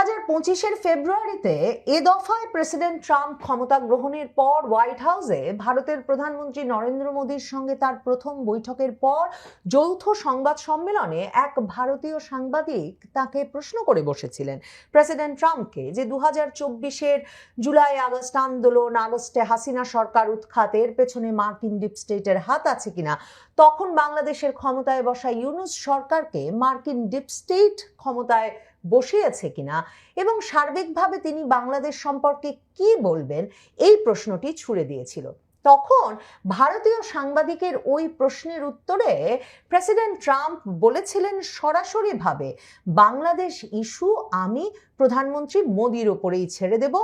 2025-এর ফেব্রুয়ারিতে এ দফায় president Trump ক্ষমতা গ্রহণের পর হোয়াইট হাউসে ভারতের প্রধানমন্ত্রী নরেন্দ্র মোদীর সঙ্গে তার প্রথম বৈঠকের পর যৌথ সংবাদ সম্মেলনে এক ভারতীয় সাংবাদিক তাকে প্রশ্ন করে বসেছিলেন প্রেসিডেন্ট ট্রাম্পকে যে 2024-এর জুলাই আগস্ট আন্দোলন, আগস্টে হাসিনা সরকার উৎখাতের পেছনে মার্কিন ডিপ স্টেটের হাত আছে কিনা। তখন বাংলাদেশের ক্ষমতায় বসা ইউনূস সরকারকে মার্কিন ডিপ স্টেট ক্ষমতায় বসিয়েছে কিনা এবং সার্বিকভাবে তিনি বাংলাদেশ সম্পর্কে কি বলবেন, এই প্রশ্নটি ছুড়ে দিয়েছিল। তখন ভারতীয় সাংবাদিকের ওই প্রশ্নের উত্তরে প্রেসিডেন্ট ট্রাম্প বলেছিলেন সরাসরিভাবে, বাংলাদেশ ইস্যু আমি প্রধানমন্ত্রী মোদির ওপরেই ছেড়ে দেব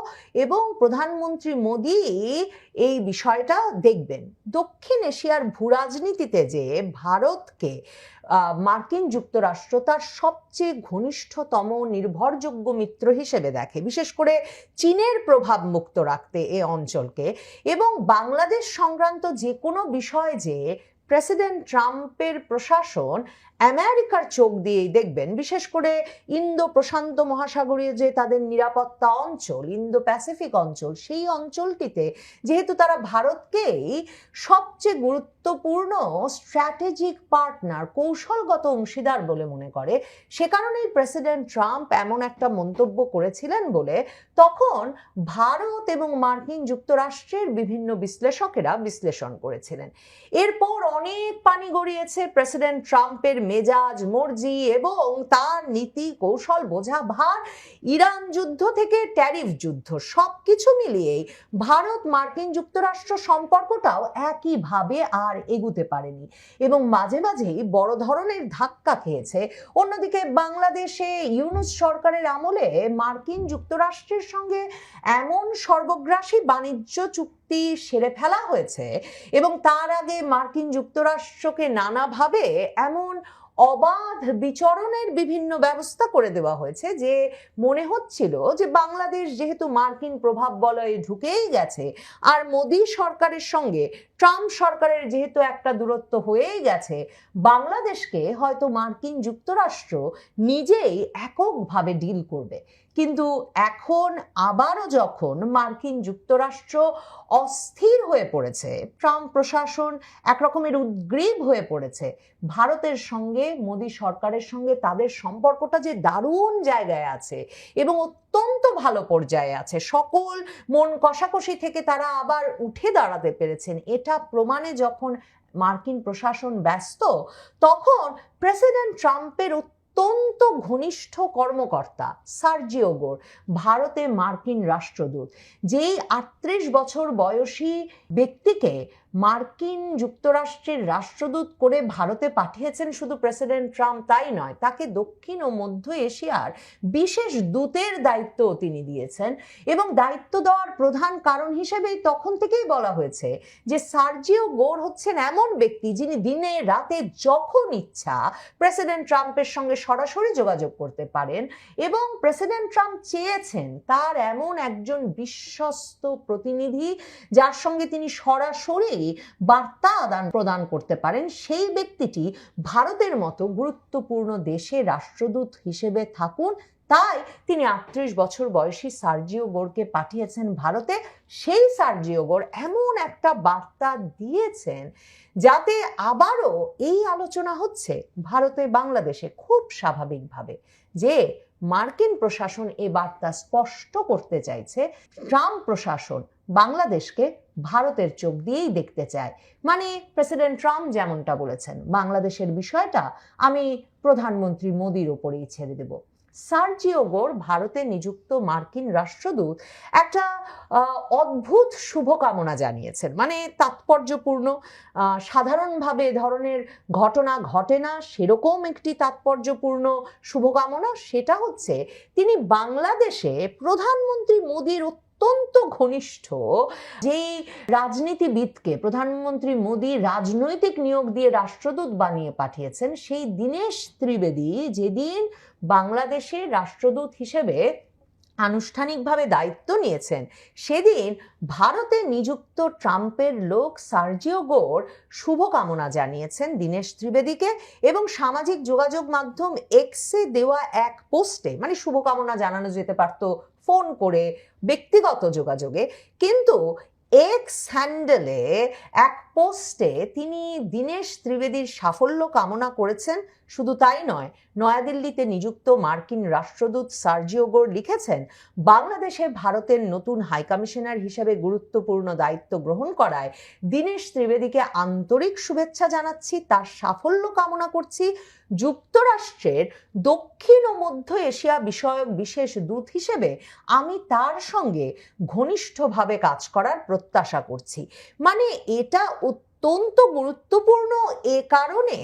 এবং প্রধানমন্ত্রী মোদি এই বিষয়টা দেখবেন। দক্ষিণ এশিয়ার ভূরাজনীতিতে যে ভারতকে মার্কিন যুক্তরাষ্ট্র তার সবচেয়ে ঘনিষ্ঠতম নির্ভরযোগ্য মিত্র হিসেবে দেখে, বিশেষ করে চীনের প্রভাব মুক্ত রাখতে এ অঞ্চলকে, এবং বাংলাদেশ সংক্রান্ত যে কোনো বিষয় যে প্রেসিডেন্ট ট্রাম্পের প্রশাসন আমেরিকার চোখ দিয়েই দেখবেন, বিশেষ করে ইন্দো প্রশান্ত মহাসাগরীয় যে তাদের নিরাপত্তা অঞ্চল, ইন্দো প্যাসিফিক অঞ্চল, সেই অঞ্চলটিতে যেহেতু তারা ভারতকেই সবচেয়ে গুরুত্বপূর্ণ স্ট্র্যাটেজিক পার্টনার, কৌশলগত অংশীদার বলে মনে করে, সে কারণেই প্রেসিডেন্ট ট্রাম্প এমন একটা মন্তব্য করেছিলেন বলে তখন ভারত এবং মার্কিন যুক্তরাষ্ট্রের বিভিন্ন বিশ্লেষকেরা বিশ্লেষণ করেছিলেন। এরপর অনেক পানি গড়িয়েছে প্রেসিডেন্ট ট্রাম্পের মেজাজ মর্জি এবং তার নীতি কৌশল বোঝা ভার। ইরান যুদ্ধ থেকে ট্যারিফ যুদ্ধ, সবকিছু মিলিয়েই ভারত মার্কিন যুক্তরাষ্ট্র সম্পর্কটাও একইভাবে আর এগুতে পারেনি এবং মাঝে মাঝেই বড় ধরনের ধাক্কা খেয়েছে। অন্যদিকে বাংলাদেশে ইউনূস সরকারের আমলে মার্কিন যুক্তরাষ্ট্রের সঙ্গে এমন সর্বগ্রাসী বাণিজ্য চুক্তি সেরে ফেলা হয়েছে এবং তার আগে মার্কিন যুক্তরাষ্ট্রকে নানাভাবে এমন অবাধ বিচরণের বিভিন্ন ব্যবস্থা করে দেওয়া হয়েছে যে মনে হচ্ছিল যে বাংলাদেশ যেহেতু মার্কিন প্রভাব বলয়ে ঢুকেই গেছে আর মোদী সরকারের সঙ্গে ট্রাম্প সরকারের যেহেতু একটা দূরত্ব হয়েই গেছে, বাংলাদেশকে হয়তো মার্কিন যুক্তরাষ্ট্র নিজেই এককভাবে ডিল করবে। কিন্তু এখন আবারও যখন মার্কিন যুক্তরাষ্ট্র অস্থির হয়ে পড়েছে, ট্রাম্প প্রশাসন একরকমের উদ্গ্রীব হয়ে পড়েছে, ভারতের সঙ্গে মোদী সরকারের সঙ্গে তাদের সম্পর্কটা যে দারুণ জায়গায় আছে এবং অত্যন্ত ভালো পর্যায়ে আছে, সকল মন কষাকষি থেকে তারা আবার উঠে দাঁড়াতে পেরেছেন, এটা প্রমাণে যখন মার্কিন প্রশাসন ব্যস্ত, তখন প্রেসিডেন্ট ট্রাম্পের অত্যন্ত ঘনিষ্ঠ কর্মকর্তা সার্জিও গোর, ভারতে মার্কিন রাষ্ট্রদূত, যেই 38 বছর বয়সী ব্যক্তিকে মার্কিন যুক্তরাষ্ট্রের রাষ্ট্রদূত করে ভারতে পাঠিয়েছেন শুধু প্রেসিডেন্ট ট্রাম্প তাই নয়, তাকে দক্ষিণ ও মধ্য এশিয়ার বিশেষ দূতের দায়িত্ব তিনি দিয়েছেন এবং দায়িত্ব দেওয়ার প্রধান কারণ হিসেবেই তখন থেকেই বলা হয়েছে যে সার্জিও গোর হচ্ছেন এমন ব্যক্তি যিনি দিনে রাতে যখন ইচ্ছা প্রেসিডেন্ট ট্রাম্পের সঙ্গে সরাসরি যোগাযোগ করতে পারেন এবং প্রেসিডেন্ট ট্রাম্প চেয়েছেন তার এমন একজন বিশ্বস্ত প্রতিনিধি যার সঙ্গে তিনি সরাসরি বার্তা আদান প্রদান করতে পারেন, সেই ব্যক্তিটি ভারতের মতো গুরুত্বপূর্ণ দেশে রাষ্ট্রদূত হিসেবে থাকুন। তাই তিনি 38 বছর বয়সী সার্জিও গোরকে পাঠিয়েছেন ভারতে। সেই সার্জিও গোর এমন একটা বার্তা দিয়েছেন যাতে আবারও এই আলোচনা হচ্ছে ভারতে বাংলাদেশে খুব স্বাভাবিকভাবে যে মার্কিন প্রশাসন এ বার্তা স্পষ্ট করতে চাইছে ট্রাম্প প্রশাসন বাংলাদেশকে ভারতের চোখ দিয়েই দেখতে চায়। মানে প্রেসিডেন্ট ট্রাম্প যেমনটা বলেছেন, বাংলাদেশের বিষয়টা আমি প্রধানমন্ত্রী মোদির ওপরেই ছেড়ে দেব। সার্জিও গোর ভারতে নিযুক্ত মার্কিন রাষ্ট্রদূত একটা অদ্ভুত শুভকামনা জানিয়েছেন, মানে তাৎপর্যপূর্ণ, সাধারণভাবে এ ধরনের ঘটনা ঘটে না সেরকম একটি তাৎপর্যপূর্ণ শুভকামনা। সেটা হচ্ছে তিনি বাংলাদেশে প্রধানমন্ত্রী মোদির অত্যন্ত ঘনিষ্ঠ যেই রাজনীতিবিদকে প্রধানমন্ত্রী মোদী রাজনৈতিক নিয়োগ দিয়ে রাষ্ট্রদূত বানিয়ে পাঠিয়েছেন, সেই দীনেশ ত্রিবেদী যেদিন বাংলাদেশের রাষ্ট্রদূত হিসেবে আনুষ্ঠানিকভাবে দায়িত্ব নিয়েছেন, সেদিন ভারতে নিযুক্ত ট্রাম্পের লোক সার্জিও গোর শুভকামনা জানিয়েছেন দীনেশ ত্রিবেদীকে এবং সামাজিক যোগাযোগ মাধ্যম এক্সে দেওয়া এক পোস্টে, মানে শুভকামনা জানানো যেতে পারত ফোন করে, ব্যক্তিগত যোগাযোগে, কিন্তু এক্স হ্যান্ডেলে এক পোস্টে তিনি দীনেশ ত্রিবেদীর সাফল্য কামনা করেছেন। শুধু তাই নয়, নয়াদিল্লিতে নিযুক্ত মার্কিন রাষ্ট্রদূত সার্জিও গোর লিখেছেন, বাংলাদেশে ভারতের নতুন হাইকমিশনার হিসেবে গুরুত্বপূর্ণ দায়িত্ব গ্রহণ করায় দীনেশ ত্রিবেদীকে আন্তরিক শুভেচ্ছা জানাচ্ছি, তার সাফল্য কামনা করছি। যুক্তরাষ্ট্রের দক্ষিণ ও মধ্য এশিয়া বিষয়ক বিশেষ দূত হিসেবে আমি তার সঙ্গে ঘনিষ্ঠভাবে কাজ করার প্রত্যাশা করছি। মানে এটা অত্যন্ত গুরুত্বপূর্ণ এ কারণে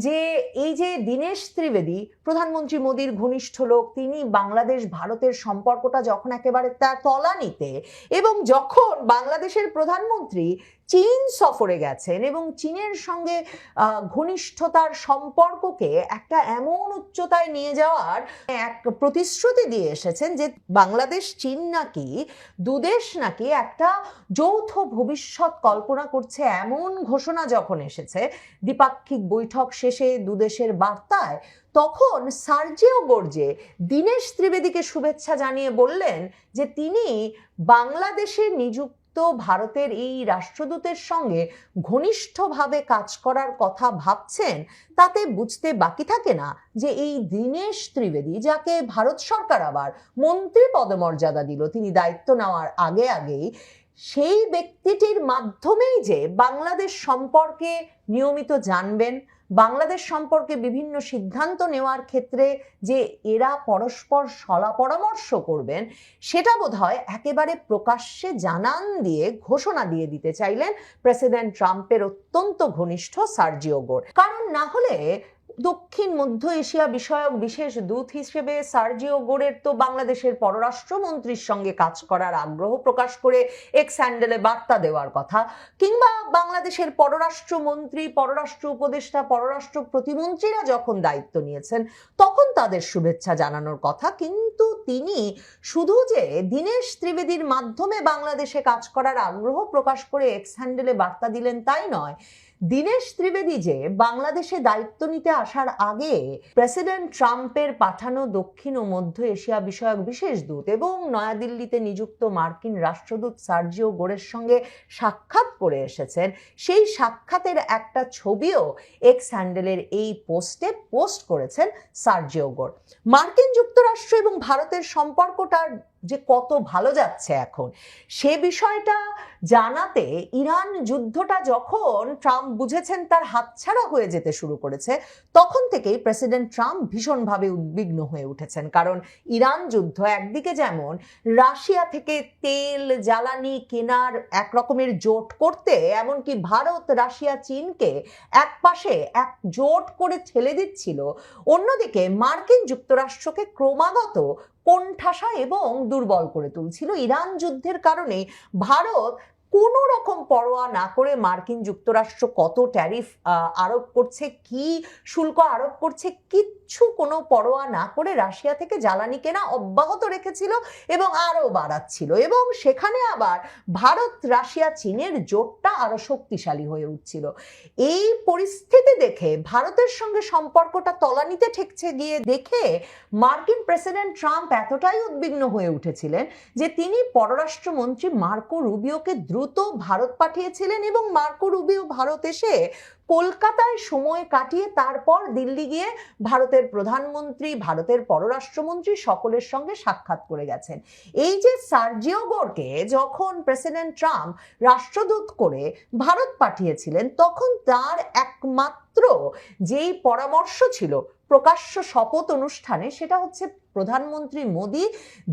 যে এই যে দীনেশ ত্রিবেদী প্রধানমন্ত্রী মোদীর ঘনিষ্ঠ লোক, তিনি বাংলাদেশ ভারতের সম্পর্কটা যখন একেবারে তার তলানিতে, এবং যখন বাংলাদেশের প্রধানমন্ত্রী চীন সফরে গেছেন এবং চীনের সঙ্গে ঘনিষ্ঠতার সম্পর্ককে একটা এমন উচ্চতায় নিয়ে যাওয়ার এক প্রতিশ্রুতি দিয়ে এসেছেন যে বাংলাদেশ চীন নাকি দুদেশ নাকি একটা যৌথ ভবিষ্যৎ কল্পনা করছে, এমন ঘোষণা যখন এসেছে দ্বিপাক্ষিক বৈঠক শেষে দুদেশের বার্তায়, তখন সার্জিও গোরজে দীনেশ ত্রিবেদীকে শুভেচ্ছা জানিয়ে বললেন যে তিনি বাংলাদেশে নিযুক্ত ভারতের এই রাষ্ট্রদূতের সঙ্গে ঘনিষ্ঠভাবে কাজ করার কথা ভাবছেন। তাতে বুঝতে বাকি থাকে না যে এই দীনেশ ত্রিবেদী, যাকে ভারত সরকার আবার মন্ত্রী পদমর্যাদা দিল তিনি দায়িত্ব নেওয়ার আগে আগেই, সেই ব্যক্তিটির মাধ্যমেই যে বাংলাদেশ সম্পর্কে নিয়মিত জানবেন, বাংলাদেশ সম্পর্কে বিভিন্ন সিদ্ধান্ত নেওয়ার ক্ষেত্রে যে এরা পরস্পর সলা পরামর্শ করবেন, সেটা বোধহয় একেবারে প্রকাশ্যে জানান দিয়ে ঘোষণা দিয়ে দিতে চাইলেন প্রেসিডেন্ট ট্রাম্পের অত্যন্ত ঘনিষ্ঠ সার্জিও গোর। কারণ না হলে দক্ষিণ মধ্য এশিয়া বিষয়ক বিশেষ দূত হিসেবে সার্জিও গোরের তো বাংলাদেশের পররাষ্ট্রমন্ত্রীর সঙ্গে কাজ করার আগ্রহ প্রকাশ করে এক্স হ্যান্ডেলে বার্তা দেওয়ার কথা, কিংবা বাংলাদেশের পররাষ্ট্রমন্ত্রী, পররাষ্ট্র উপদেষ্টা, পররাষ্ট্র প্রতিমন্ত্রীরা যখন দায়িত্ব নিয়েছেন তখন তাদের শুভেচ্ছা জানানোর কথা। কিন্তু তিনি শুধু যে দীনেশ ত্রিবেদীর মাধ্যমে বাংলাদেশে কাজ করার আগ্রহ প্রকাশ করে এক্স হ্যান্ডেলে বার্তা দিলেন তাই নয়, দীনেশ ত্রিবেদী যে বাংলাদেশে দায়িত্ব নিতে আসার আগে প্রেসিডেন্ট ট্রাম্পের পাঠানো দক্ষিণ ও মধ্য এশিয়া বিষয়ক বিশেষ দূত এবং নয়াদিল্লিতে নিযুক্ত মার্কিন রাষ্ট্রদূত সার্জিও গোরের সঙ্গে সাক্ষাৎ করে এসেছেন, সেই সাক্ষাতের একটা ছবিও এক্স হ্যান্ডেলের এই পোস্টে পোস্ট করেছেন সার্জিও গোর। মার্কিন যুক্তরাষ্ট্র এবং ভারতের সম্পর্কটার যে কত ভালো যাচ্ছে এখন, সে বিষয়টা জানাতে ইরান যুদ্ধটা যখন ট্রাম্প বুঝেছেন তার হাতছাড়া হয়ে যেতে শুরু করেছে, তখন থেকেই প্রেসিডেন্ট ট্রাম্প ভীষণভাবে উদ্বিগ্ন হয়ে উঠেছেন। কারণ ইরান যুদ্ধ একদিকে যেমন রাশিয়া থেকে তেল জ্বালানি কেনার এক রকমের জোট করতে, এমনকি ভারত রাশিয়া চীনকে এক পাশে এক জোট করে ঠেলে দিচ্ছিল, অন্যদিকে মার্কিন যুক্তরাষ্ট্রকে ক্রমাগত কোণঠাসা এবং দুর্বল করে তুলছিল। ইরান যুদ্ধের কারণে ভারত কোনো রকম পরোয়া না করে মার্কিন যুক্তরাষ্ট্র কত ট্যারিফ আরোপ করছে, কি শুল্ক আরোপ করছে, কিচ্ছু কোনো পরোয়া না করে রাশিয়া থেকে জ্বালানি কেনা অব্যাহত রেখেছিল এবং আরো বাড়াচ্ছিল। এবং সেখানে আবার ভারত রাশিয়া চীনের জোটটা আরো শক্তিশালী হয়ে উঠছিল। এই পরিস্থিতি দেখে, ভারতের সঙ্গে সম্পর্কটা তলানিতে ঠেকছে গিয়ে দেখে মার্কিন প্রেসিডেন্ট ট্রাম্প এতটাই উদ্বিগ্ন হয়ে উঠেছিলেন যে তিনি পররাষ্ট্রমন্ত্রী মার্কো রুবিওকে দ্রুত ভারত পাঠিয়েছিলেন এবং মার্কো রুবিও ভারত এসে কলকাতায় সময় কাটিয়ে তারপর দিল্লি গিয়ে ভারতের প্রধানমন্ত্রী, ভারতের পররাষ্ট্রমন্ত্রী সকলের সঙ্গে সাক্ষাৎ করে গেছেন। এই যে সার্জিও গোরকে যখন প্রেসিডেন্ট ট্রাম্প রাষ্ট্রদূত করে ভারত পাঠিয়েছিলেন, তখন তার একমাত্র যেই পরামর্শ ছিল প্রকাশ্য শপথ অনুষ্ঠানে, সেটা হচ্ছে প্রধানমন্ত্রী মোদী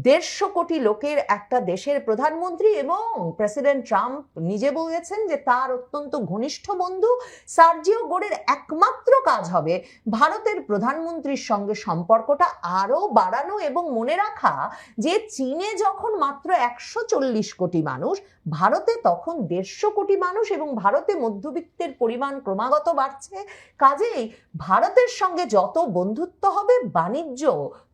150 কোটি লোকের একটা দেশের প্রধানমন্ত্রী, এবং প্রেসিডেন্ট ট্রাম্প নিজে বলেছেন যে তার অত্যন্ত ঘনিষ্ঠ বন্ধু সার্জিও গোরের একমাত্র কাজ হবে ভারতের প্রধানমন্ত্রীর সঙ্গে সম্পর্কটা আরো বাড়ানো এবং মনে রাখা যে চীনে যখন মাত্র 140 কোটি মানুষ, ভারতে তখন 150 কোটি মানুষ, এবং ভারতে মধ্যবিত্তের পরিমাণ ক্রমাগত বাড়ছে। কাজেই ভারতের সঙ্গে যত বন্ধুত্ব হবে, বাণিজ্য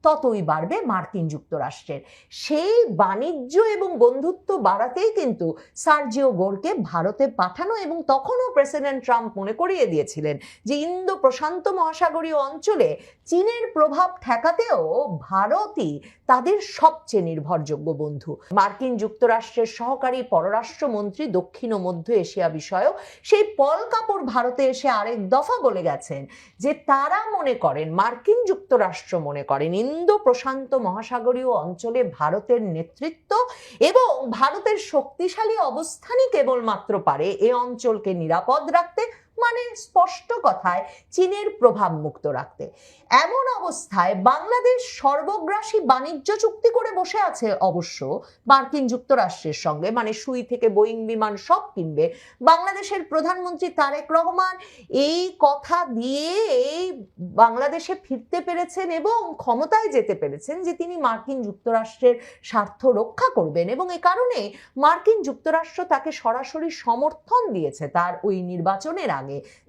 ততই বাড়বে মার্কিন যুক্তরাষ্ট্রের। সেই বাণিজ্য এবং বন্ধুত্ব বাড়াতেই কিন্তু সার্জিও গোরকে ভারতে পাঠানো, এবং তখনও প্রেসিডেন্ট ট্রাম্প মনে করিয়ে দিয়েছিলেন যে ইন্দো প্রশান্ত মহাসাগরীয় অঞ্চলে চীনের প্রভাব ঠেকাতেও ভারতই তাদের সবচেয়ে নির্ভরযোগ্য বন্ধু। মার্কিন যুক্তরাষ্ট্রের সহকারী পররাষ্ট্রমন্ত্রী দক্ষিণ ও মধ্য এশিয়া বিষয়ক সেই পল কাপড় ভারতে এসে আরেক দফা বলে গেছেন যে তারা মনে করেন, মার্কিন যুক্তরাষ্ট্র মনে করেন, ইন্দো প্রশান্ত মহাসাগরীয় অঞ্চলে ভারতের নেতৃত্ব এবং ভারতের শক্তিশালী অবস্থানই কেবলমাত্র পারে এ অঞ্চলকে নিরাপদ রাখতে, মানে স্পষ্ট কথায় চীনের প্রভাব মুক্ত রাখতে। এমন অবস্থায় বাংলাদেশ সর্বগ্রাসী বাণিজ্য চুক্তি করে বসে আছে অবশ্য মার্কিন যুক্তরাষ্ট্রের সঙ্গে, মানে সুই থেকে বোয়িং বিমান সব কিনবে। বাংলাদেশের প্রধানমন্ত্রী তারেক রহমান এই কথা দিয়ে বাংলাদেশে ফিরতে পেরেছেন এবং ক্ষমতায় যেতে পেরেছেন যে তিনি মার্কিন যুক্তরাষ্ট্রের স্বার্থ রক্ষা করবেন, এবং এ কারণে মার্কিন যুক্তরাষ্ট্র তাকে সরাসরি সমর্থন দিয়েছে তার ওই নির্বাচনের আগে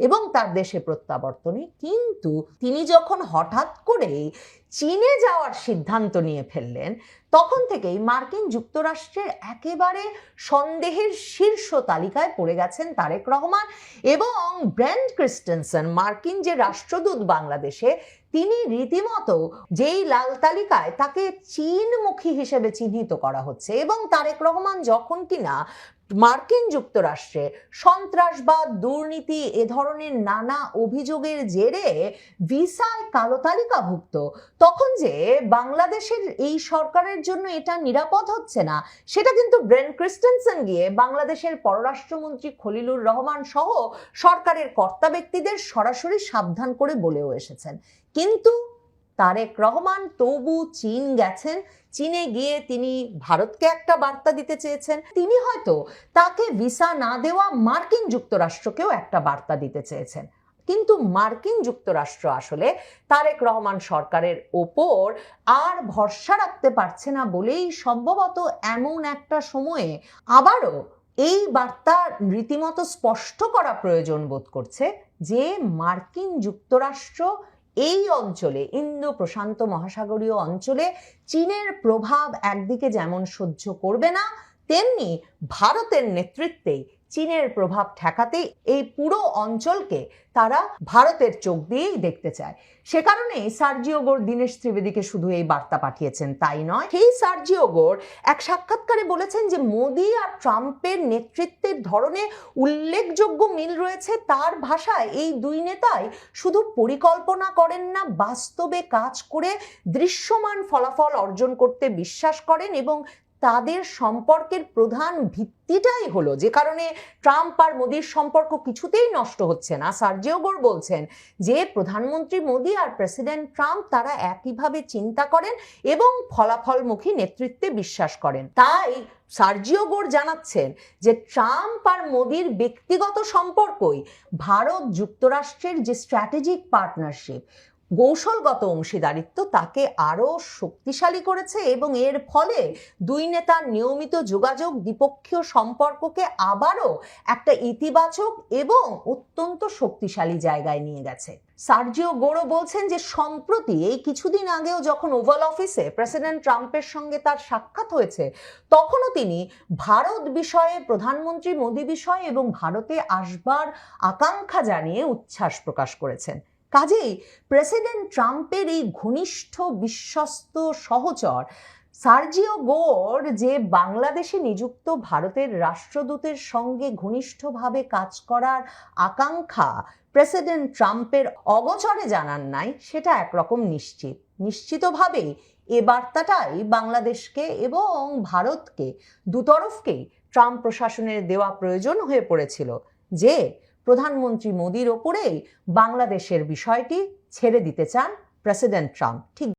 এবং তার দেশে প্রত্যাবর্তনে। কিন্তু তিনি যখন হঠাৎ করে চীনে যাওয়ার সিদ্ধান্ত নিয়ে ফেললেন, তখন থেকেই মার্কিন যুক্তরাষ্ট্রের একেবারে সন্দেহের শীর্ষ তালিকায় পড়ে গেছেন তারেক রহমান এবং ব্রেন্ট ক্রিস্টেনসন, মার্কিন যে রাষ্ট্রদূত বাংলাদেশে, তিনি রীতিমতো যেই লাল তালিকায় তাকে চীনমুখী হিসেবে চিহ্নিত করা হচ্ছে। এবং তারেক রহমান যখন কিনা মার্কিন যুক্তরাষ্ট্রে সন্ত্রাসবাদ, দুর্নীতি, এ ধরনের নানা অভিযোগের জেরে ভিসায় কালো তালিকাভুক্ত, তখন যে বাংলাদেশের এই সরকারের জন্য এটা নিরাপদ হচ্ছে না, সেটা কিন্তু ব্রেন্ট ক্রিস্টেনসন গিয়ে বাংলাদেশের পররাষ্ট্রমন্ত্রী খলিলুর রহমান সহ সরকারের কর্তা ব্যক্তিদের সরাসরি সাবধান করে বলেও এসেছেন। কিন্তু তারেক রহমান তবু চীন গেছেন। চীনে গিয়ে তিনি ভারতকে একটা বার্তা দিতে চেয়েছেন। তিনি হয়তো তাকে ভিসা না দেওয়া মার্কিন যুক্তরাষ্ট্রকেও একটা বার্তা দিতে চেয়েছেন। কিন্তু মার্কিন যুক্তরাষ্ট্র আসলে তারেক রহমান সরকারের ওপর আর ভরসা রাখতে পারছে না বলেই সম্ভবত এমন একটা সময়ে আবারও এই বার্তা রীতিমতো স্পষ্ট করা প্রয়োজন বোধ করছে যে মার্কিন যুক্তরাষ্ট্র এই অঞ্চলে, ইন্দো প্রশান্ত মহাসাগরীয় অঞ্চলে চীনের প্রভাব একদিকে যেমন সহ্য করবে না, তেমনি ভারতের নেতৃত্বেই চীনের প্রভাব ঠেকাতে এই পুরো অঞ্চলকে তারা ভারতের চোখ দিয়েই দেখতে চায়। সে কারণেই সার্জিও গোর দীনেশ ত্রিবেদীকে শুধু এই বার্তা পাঠিয়েছেন তাই নয়, সেই সার্জিও গোর এক সাক্ষাৎকারে বলেছেন যে মোদি আর ট্রাম্পের নেতৃত্বের ধরনে উল্লেখযোগ্য মিল রয়েছে। তার ভাষায় এই দুই নেতাই শুধু পরিকল্পনা করেন না, বাস্তবে কাজ করে দৃশ্যমান ফলাফল অর্জন করতে বিশ্বাস করেন, এবং তাদের সম্পর্কের প্রধান ভিত্তিটাই হলো, যে কারণে ট্রাম্প আর মোদির সম্পর্ক কিছুতেই নষ্ট হচ্ছে না। সার্জিও গোর বলছেন যে প্রধানমন্ত্রী মোদি আর প্রেসিডেন্ট ট্রাম্প তারা একইভাবে চিন্তা করেন এবং ফলাফলমুখী নেতৃত্বে বিশ্বাস করেন। তাই সার্জিও গোর জানাচ্ছেন যে ট্রাম্প আর মোদির ব্যক্তিগত সম্পর্কই ভারত যুক্তরাষ্ট্রের যে স্ট্র্যাটেজিক পার্টনারশিপ, কৌশলগত অংশীদারিত্ব, তাকে আরো শক্তিশালী করেছে এবং এর ফলে দুই নেতার নিয়মিত যোগাযোগ দ্বিপক্ষীয় সম্পর্ককে আবারও একটা ইতিবাচক এবং অত্যন্ত শক্তিশালী জায়গায় নিয়ে গেছে। সার্জিও গোরো বলছেন যে সম্প্রতি এই কিছুদিন আগেও যখন ওভাল অফিসে প্রেসিডেন্ট ট্রাম্পের সঙ্গে তার সাক্ষাৎ হয়েছে, তখনও তিনি ভারত বিষয়ে, প্রধানমন্ত্রী মোদি বিষয়ে এবং ভারতে আসবার আকাঙ্ক্ষা জানিয়ে উচ্ছ্বাস প্রকাশ করেছেন। কাজেই প্রেসিডেন্ট ট্রাম্পের এই ঘনিষ্ঠ বিশ্বস্ত সহচর সার্জিও গোর যে বাংলাদেশে নিযুক্ত ভারতের রাষ্ট্রদূতের সঙ্গে ঘনিষ্ঠভাবে কাজ করার আকাঙ্ক্ষা প্রেসিডেন্ট ট্রাম্পের অগোচরে জানান নাই, সেটা একরকম নিশ্চিতভাবেই এ বার্তাটাই বাংলাদেশকে এবং ভারতকে, দুতরফকেই ট্রাম্প প্রশাসনের দেওয়া প্রয়োজন হয়ে পড়েছিল যে প্রধানমন্ত্রী মোদির ওপরেই বাংলাদেশের বিষয়টি ছেড়ে দিতে চান প্রেসিডেন্ট ট্রাম্প। ঠিক